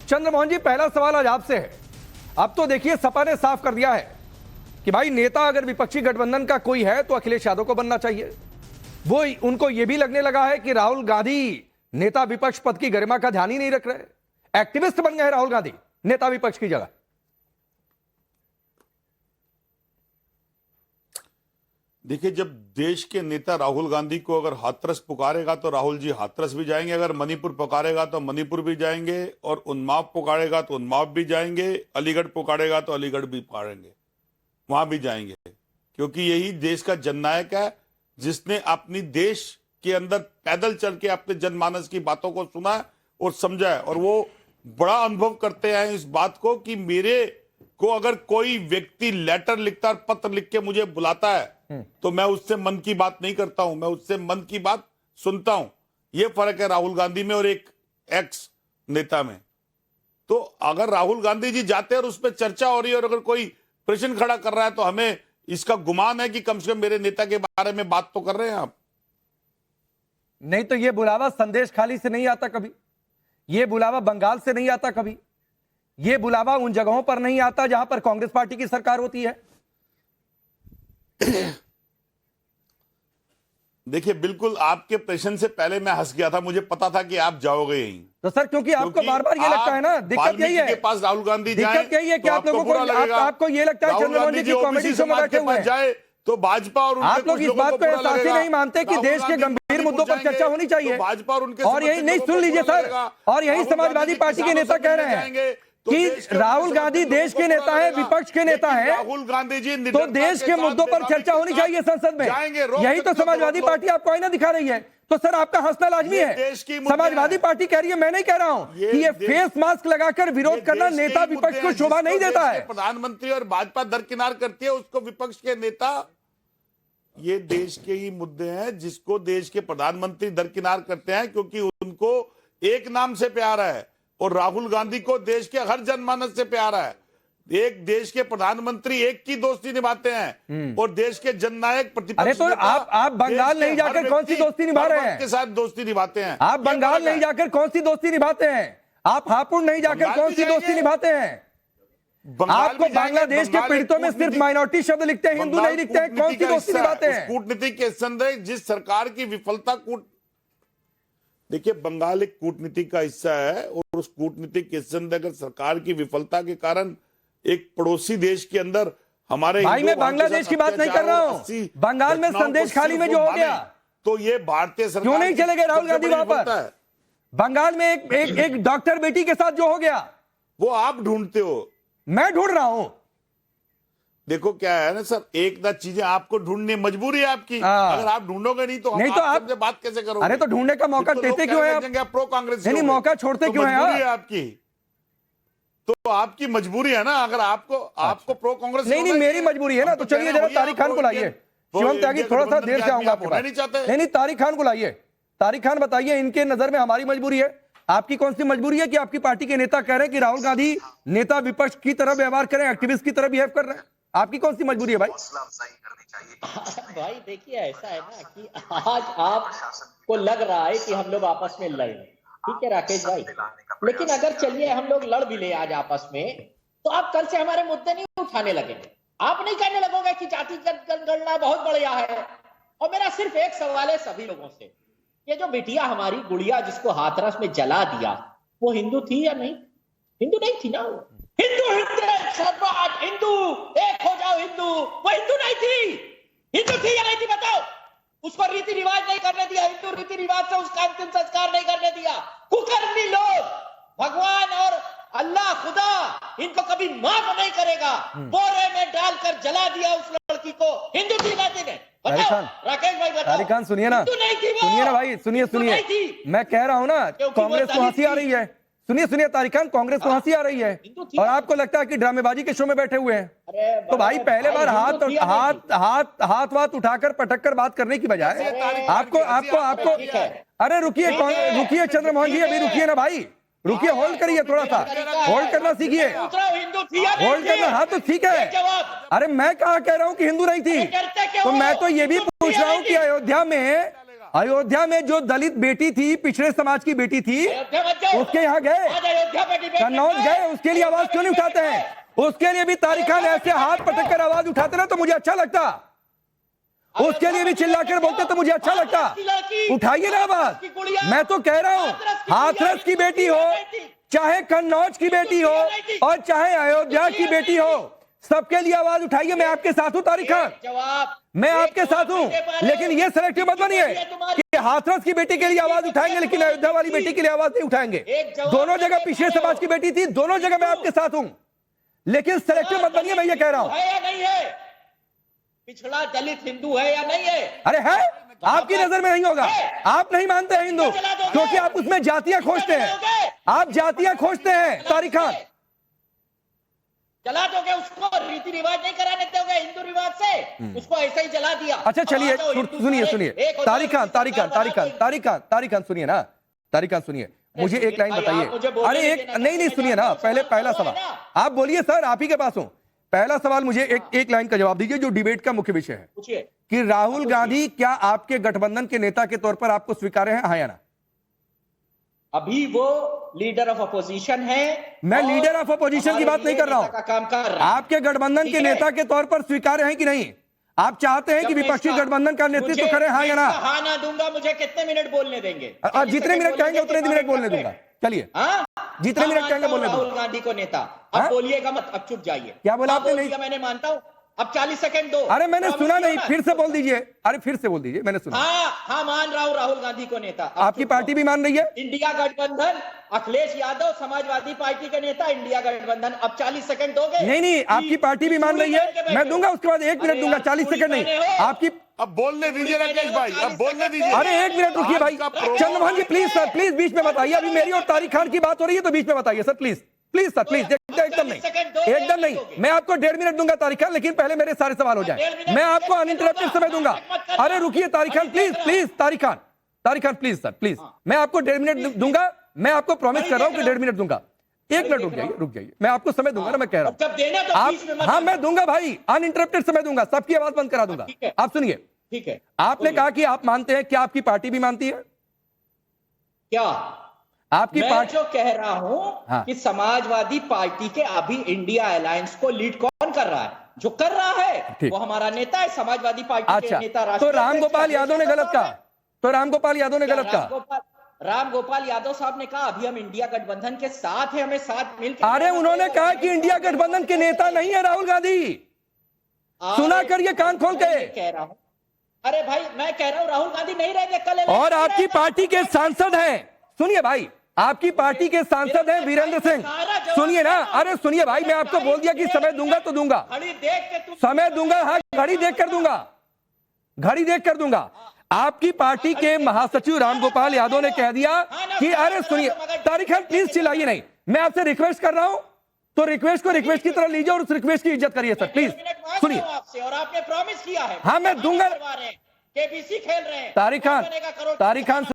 चंद्रमोहन जी, पहला सवाल आज आपसे है। अब तो देखिए सपा ने साफ कर दिया है कि भाई नेता अगर विपक्षी गठबंधन का कोई है तो अखिलेश यादव को बनना चाहिए। वो उनको यह भी लगने लगा है कि राहुल गांधी नेता विपक्ष पद की गरिमा का ध्यान ही नहीं रख रहे। एक्टिविस्ट बन गए राहुल गांधी नेता विपक्ष की जगह। देखिए, जब देश के नेता राहुल गांधी को अगर हाथरस पुकारेगा तो राहुल जी हाथरस भी जाएंगे, अगर मणिपुर पुकारेगा तो मणिपुर भी जाएंगे, और उन्नाव पुकारेगा तो उन्नाव भी जाएंगे, अलीगढ़ पुकारेगा तो अलीगढ़ भी पुकारेंगे, वहां भी जाएंगे। क्योंकि यही देश का जननायक है, जिसने अपनी देश के अंदर पैदल चल के अपने जनमानस की बातों को सुना और समझा है। और वो बड़ा अनुभव करते हैं इस बात को कि मेरे को अगर कोई व्यक्ति लेटर लिखता है, पत्र लिख के मुझे बुलाता है, तो मैं उससे मन की बात नहीं करता हूं, मैं उससे मन की बात सुनता हूं। यह फर्क है राहुल गांधी में और एक एक्स नेता में। तो अगर राहुल गांधी जी जाते हैं और उस पर चर्चा हो रही है और अगर कोई प्रश्न खड़ा कर रहा है तो हमें इसका गुमान है कि कम से कम मेरे नेता के बारे में बात तो कर रहे हैं आप। नहीं तो यह बुलावा संदेश खाली से नहीं आता कभी, यह बुलावा बंगाल से नहीं आता कभी, यह बुलावा उन जगहों पर नहीं आता जहां पर कांग्रेस पार्टी की सरकार होती है। देखिए, बिल्कुल आपके प्रश्न से पहले मैं हंस गया था, मुझे पता था कि आप जाओगे यहीं। तो सर क्योंकि आपको बार बार ये लगता है ना, दिक्कत यही है के पास राहुल गांधी जाए, दिक्कत यही है कि तो आप लोगों को आपको ये लगता है चंद्रमोहन जी की कॉमेडी शो में बैठे हुए हैं तो भाजपा और आप लोग इस बात को एहसास ही नहीं मानते कि देश के गंभीर मुद्दों पर चर्चा होनी चाहिए। भाजपा और उनके और यही नहीं, सुन लीजिए सर, और यही समाजवादी पार्टी के नेता कह रहे हैं कि राहुल गांधी देश के नेता है, विपक्ष के नेता है, राहुल गांधी जी तो देश के मुद्दों पर चर्चा होनी चाहिए संसद में। यही तो समाजवादी पार्टी आपको आईना दिखा रही है। तो सर आपका हंसना लाजमी है। समाजवादी पार्टी कह रही है, मैं नहीं कह रहा हूं कि ये फेस मास्क लगाकर विरोध करना नेता विपक्ष को शोभा नहीं देता है। प्रधानमंत्री और भाजपा दरकिनार करती है, उसको विपक्ष के नेता, ये देश के ही मुद्दे हैं जिसको देश के प्रधानमंत्री दरकिनार करते हैं, क्योंकि उनको एक नाम से प्यार है और राहुल गांधी को देश के हर जनमानस से प्यार है। एक देश के प्रधानमंत्री एक की दोस्ती निभाते हैं और देश के जननायक प्रतिपक्ष। अरे तो आप बंगाल नहीं जाकर कौन सी दोस्ती निभा रहे हैं? के साथ दोस्ती निभाते हैं। आप बंगाल नहीं जाकर कौन सी दोस्ती निभाते हैं? आप हापुड़ नहीं जाकर कौन सी दोस्ती निभाते हैं? आपको बांग्लादेश के पीड़ितों में सिर्फ माइनॉरिटी शब्द लिखते हैं, हिंदू नहीं लिखते हैं, कौन सी दोस्ती निभाते हैं? कूटनीति के संदेह जिस सरकार की विफलता देखिए, बंगाल एक कूटनीति का हिस्सा है और उस कूटनीति के संदेह अगर सरकार की विफलता के कारण एक पड़ोसी देश के अंदर हमारे भाई, मैं बांग्लादेश की बात नहीं कर रहा हूं, बंगाल में संदेश खाली में जो हो गया, तो ये भारतीय सरकार क्यों नहीं चले गए राहुल गांधी वहां पर? बंगाल में एक डॉक्टर बेटी के साथ जो हो गया, वो आप ढूंढते हो, मैं ढूंढ रहा हूं। देखो क्या है ना सर, एक ना चीजें आपको ढूंढनी मजबूरी है आपकी। अगर आप ढूंढोगे नहीं तो आपसे बात कैसे करोगे? अरे तो ढूंढने का मौका देते क्यों है आप? प्रो कांग्रेस नहीं, मौका छोड़ते क्यों है आपकी? तो आपकी मजबूरी है ना, अगर आपको प्रो कांग्रेस नहीं, मेरी मजबूरी है ना। तो चलिए जरा तारिक खान को लाइए। शिवम त्यागी, थोड़ा सा देर से आऊंगा आपके पास। नहीं, तारिक खान को लाइए। तारिक खान बताइए, इनके नजर में हमारी मजबूरी है, आपकी कौन सी मजबूरी है कि आपकी पार्टी के नेता कह रहे हैं कि राहुल गांधी नेता विपक्ष की तरह व्यवहार करें, एक्टिविस्ट की तरह बिहेव कर रहे हैं? आपकी कौन सी मजबूरी है भाई? भाई देखिए, ऐसा है ना कि आज आपको लग रहा है कि हम लोग आपस में लड़ रहे, ठीक है राकेश भाई, लेकिन अगर चलिए हम लोग लड़ भी ले आज आपस में, तो आप कल से हमारे मुद्दे नहीं उठाने लगेंगे। आप नहीं कहने लगोगे कि जाति जनगणना बहुत बढ़िया है। और मेरा सिर्फ एक सवाल है सभी लोगों से, ये जो बिटिया हमारी गुड़िया जिसको हाथरस में जला दिया, वो हिंदू थी या नहीं? हिंदू नहीं थी ना। वो हिंदू हिंदू एक हो जाओ हिंदू, वो हिंदू नहीं थी। हिंदू थी या नहीं थी बताओ? उसको रीति रिवाज नहीं करने दिया, हिंदू रीति रिवाज से उसका अंतिम संस्कार नहीं करने दिया। कुकर्मी लोग, भगवान और अल्लाह खुदा इनको कभी माफ नहीं करेगा। बोरे में डालकर जला दिया उस लड़की को। हिंदू थी ना थी? राकेश भाई बताओ। तारिक खान सुनिए ना, सुनिए ना भाई, सुनिए। मैं कह रहा हूं ना, कांग्रेस को हंसी आ रही है। सुनिए तारिक खान, कांग्रेस को हंसी आ रही है और आपको लगता है कि ड्रामेबाजी के शो में बैठे हुए हैं। तो भाई पहले बार हाथ उठाकर पटक कर बात करने की बजाय आपको अरे रुकिए चंद्रमोहन जी, अभी रुकिए ना भाई, रुकिए, होल्ड करिए, थोड़ा सा होल्ड करना सीखिए। होल्ड करना, हाँ तो ठीक है। अरे मैं कहा कह रहा हूं कि हिंदू नहीं थी, तो मैं तो ये भी पूछ रहा हूं कि अयोध्या में जो दलित बेटी थी, पिछड़े समाज की बेटी थी, अयोध्या मत जाओ। उसके यहाँ गए, आज अयोध्या पे डिबेट कन्नौज गए, उसके लिए आवाज क्यों नहीं उठाते हैं? उसके लिए भी तारिक खान ऐसे हाथ पटक कर आवाज उठाते ना तो मुझे अच्छा लगता, उसके लिए भी चिल्लाकर बोलते तो मुझे अच्छा लगता। उठाइए ना आवाज। मैं तो कह रहा हूं, हाथरस की बेटी हो, चाहे कन्नौज की बेटी हो, और चाहे अयोध्या की बेटी हो, सबके लिए आवाज उठाइए। मैं आपके साथ हूं तारिक खान, जवाब मैं आपके साथ हूं, लेकिन ये सिलेक्टिव मत बनिए कि हाथरस की बेटी के लिए आवाज उठाएंगे लेकिन अयोध्या वाली बेटी के लिए आवाज नहीं उठाएंगे। दोनों जगह पिछड़े समाज की बेटी थी, दोनों जगह मैं आपके साथ हूं, लेकिन सिलेक्टिव मत बनिए। मैं ये कह रहा हूं, है या नहीं है, पिछड़ा दलित हिंदू है या नहीं है? अरे है, आपकी नजर में नहीं होगा, आप नहीं मानते हैं हिंदू, क्योंकि आप उसमें जातियां खोजते हैं, आप जातियां खोजते हैं तारिक खान। जला दोगे उसको, रीति रिवाज नहीं कराने दोगे हिंदू रिवाज से, उसको ऐसा ही जला दिया। अच्छा चलिए, सुनिए तारिक खान सुनिए ना, तारिक खान सुनिए, मुझे एक लाइन बताइए। अरे एक नहीं सुनिए ना, पहले पहला सवाल आप बोलिए सर, आप ही के पास हूं। पहला सवाल मुझे एक लाइन का जवाब दीजिए जो डिबेट का मुख्य विषय है, पूछिए कि राहुल गांधी क्या आपके गठबंधन के नेता के तौर पर आपको स्वीकार्य है, हाँ या ना? अभी वो लीडर ऑफ अपोजिशन है। मैं लीडर ऑफ अपोजिशन की बात नहीं कर रहा हूं, काम कर रहा है। आपके गठबंधन के नेता के तौर पर स्वीकार्य है कि नहीं? आप चाहते हैं कि विपक्षी गठबंधन का नेतृत्व करें, हाँ या ना? हाँ ना दूंगा, मुझे कितने मिनट बोलने देंगे? आप जितने मिनट कहेंगे उतने मिनट बोलने दूंगा। चलिए, जितने मिनट कहेंगे बोलने दूंगा। राहुल गांधी को नेता, अब बोलिएगा मत, अब चुप जाइए। क्या बोला आपने? नहीं, मैंने मानता हूं, अब 40 सेकंड दो। अरे मैंने सुना नहीं, फिर से बोल दीजिए। अरे फिर से बोल दीजिए, मैंने सुना। हाँ मान रहा हूं राहुल गांधी को नेता। आपकी पार्टी भी मान रही है? इंडिया गठबंधन, अखिलेश यादव समाजवादी पार्टी के नेता, इंडिया गठबंधन। अब 40 सेकंड दोगे? नहीं, आपकी पार्टी भी मान रही है, मैं दूंगा, उसके बाद 1 मिनट दूंगा, 40 सेकंड नहीं। आपकी अब बोलने दीजिए राकेश भाई, अब बोलने दीजिए। अरे 1 मिनट रुकिए भाई, चंद्रभान जी प्लीज सर, प्लीज बीच में बताइए। अभी मेरी और तारिक खान की बात हो रही है तो बीच में बताइए sir, please please sir, please. एकदम नहीं, मैं आपको 1.5 मिनट दूंगा तारिक खान, लेकिन पहले मेरे सारे सवाल हो जाए। मैं आपको अनइंटरप्टेड समय दूंगा। अरे रुकिए Tariq Khan, please Tariq Khan please sir, please. मैं आपको 1.5 मिनट दूंगा, मैं आपको प्रॉमिस कर रहा हूं कि 1.5 मिनट दूंगा। 1 मिनट रुक जाइए, मैं आपको समय दूंगा ना, मैं कह रहा हूं आप। हाँ मैं दूंगा भाई, अनइंटरप्टेड समय दूंगा, सबकी आवाज बंद करा दूंगा। आप सुनिए, ठीक है। आपने कहा कि आप मानते हैं, क्या आपकी पार्टी भी मानती है? क्या आपकी पार्टी? जो कह रहा हूं कि समाजवादी पार्टी के अभी इंडिया अलायंस को लीड कौन कर रहा है? जो कर रहा है वो हमारा नेता है, समाजवादी पार्टी के नेता। तो रामगोपाल यादव ने गलत कहा, रामगोपाल यादव साहब ने कहा अभी हम इंडिया गठबंधन के साथ हैं, हमें साथ मिलकर। अरे उन्होंने कहा कि इंडिया गठबंधन के नेता नहीं है राहुल गांधी। सुना करिए कान खोल के। कह रहा हूं, अरे भाई मैं कह रहा हूं राहुल गांधी नहीं रहेंगे कल। और आपकी पार्टी के सांसद हैं, सुनिए भाई, आपकी पार्टी के सांसद हैं वीरेंद्र सिंह। सुनिए ना, अरे सुनिए भाई, मैं आपको बोल दिया कि समय दूंगा तो दूंगा, समय दूंगा। हाँ घड़ी देख कर दूंगा। आपकी पार्टी के महासचिव रामगोपाल यादव ने कह दिया कि अरे सुनिए तारिक खान प्लीज चिल्लाइए नहीं, मैं आपसे रिक्वेस्ट कर रहा हूं, तो रिक्वेस्ट को रिक्वेस्ट की तरह लीजिए और उस रिक्वेस्ट की इज्जत करिए सर, प्लीज सुनिए। और आपने प्रॉमिस किया है। हाँ मैं दूंगा। केबीसी खेल रहे हैं तारिक खान